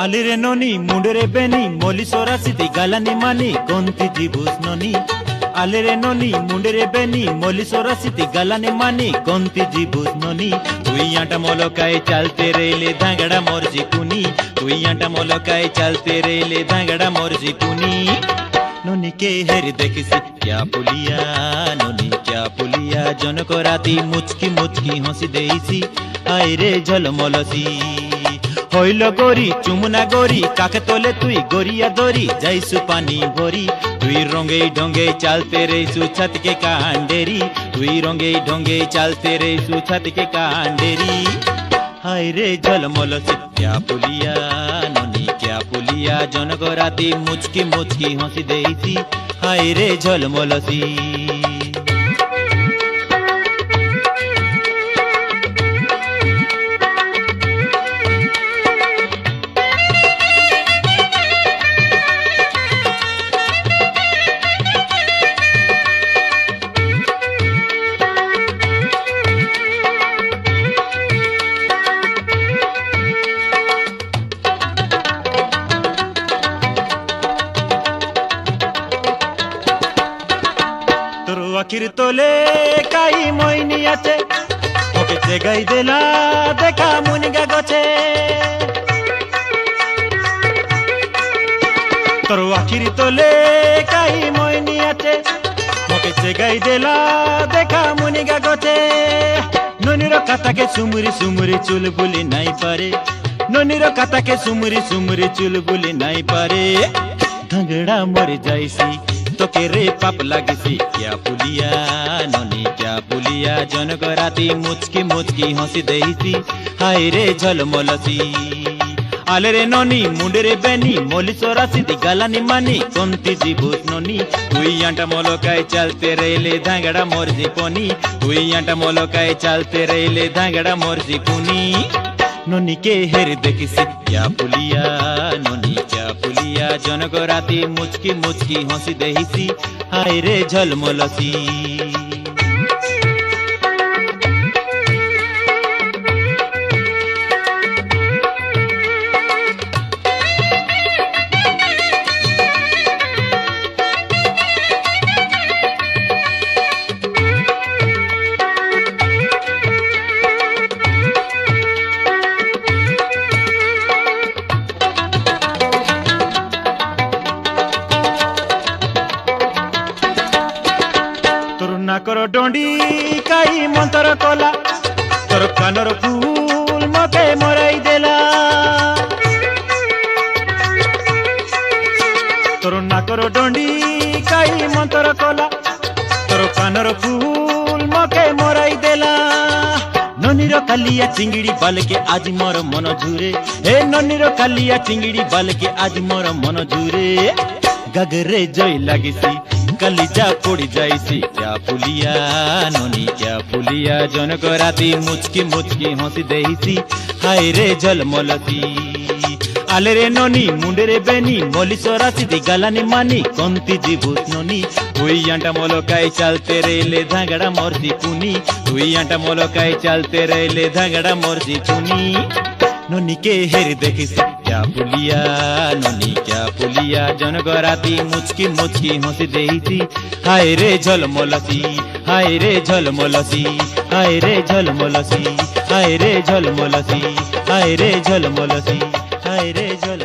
आलिरे ननी मुंडरे बेनी मोली सोरासिति गालानी मानी कोंती जीबुस ननी आलिरे ननी मुंडरे बेनी मोली सोरासिति गालानी मानी कोंती जीबुस ननी तुइयाटा मोलकाय चलते रेले धांगड़ा मोरजी कुनी तुइयाटा मोलकाय चलते रेले धांगड़ा मोरजी कुनी ननी के हेरी देखिसी क्या पुलिया ननी क्या पुलिया जनक राती मुचकी मुचकी हंसी देइसी आय रे झलमलसी হইল গরি চুমুনা গরি কাকে তোলে তুই গরিয়া দরি যাইসু পানি ভরি তুই রঙে ঢঙ্গে চালতে রে সুছাত কে কান্ডেরি তুই রঙে ঢঙ্গে চালতে রে সুছাত কে কান্ডেরি হায় রে ঝলমলসি क्या पुलिया ननी क्या पुलिया जनक राती मुचकी मुचकी हंसी देइसी हाय रे झलमलसी आखिर तोले काई मोइनी आछे ओके जेगाई देला देखा मुनिगा गछे तोर आखिर तोले काई मोइनी आछे ओके जेगाई देला देखा मुनिगा गछे ननीर काता के सुमुरी सुमुरी चुल बुली नाई पारे ननीर काता के सुमुरी सुमुरी चुल बुली नाई पारे धांगड़ा मर जाइसी तो के रे पाप लागिसी क्या पुलिया ननी क्या पुलिया जनक राती मुचकी मुचकी हंसी देइसी हाय रे झलमलसी आले रे ननी मुंडरे बेनी मोली सोरासिति गालानी मानी कोंती जीबुस ननी तुइयाटा मोलकाय चलते रेले धांगड़ा मोरजी पनी तुइयाटा मोलकाय चलते रेले धांगड़ा मोरजी पुनी ननी के हेर देखिसी क्या पुलिया ननी क्या पुलिया जनक राती मुचकी मुचकी हंसी देहिसी हाय रे झलमलसी नाकर डोंडी काई मंतर कला तोर कानर फूल मके मराई देला तोर नाकर डोंडी काई मंतर कला तोर कानर फूल मके मराई देला ननीर कालिया चिंगड़ी बाल के आज मोर मन झुरे हे ननीर कालिया चिंगड़ी बाल के आज मोर मन झुरे गगरे जय लागिसी कलिजा पोड़ी जाइसी क्या पुलिया ननी क्या पुलिया जनक राती मुचकी मुचकी हंसी देइसी हाय रे झलमलसी आले रे ननी मुंडरे बेनी मोली सोरासिति गालानी मानी कोंती जीबुस ननी तुइयाटा मोलकाय चलते रेले धांगड़ा मोरजी पुनी तुइयाटा मोलकाय चलते रेले धांगड़ा मोरजी पुनी ननी के हेर देखिसी क्या पुलिया ननी क्या पुलिया जनक राती मुचकी मुचकी हंसी देइसी हाय रे झलमलसी हाय रे झलमलसी हाय रे झलमलसी हाय रे झलमलसी हाय रे झलमलसी हाय रे झल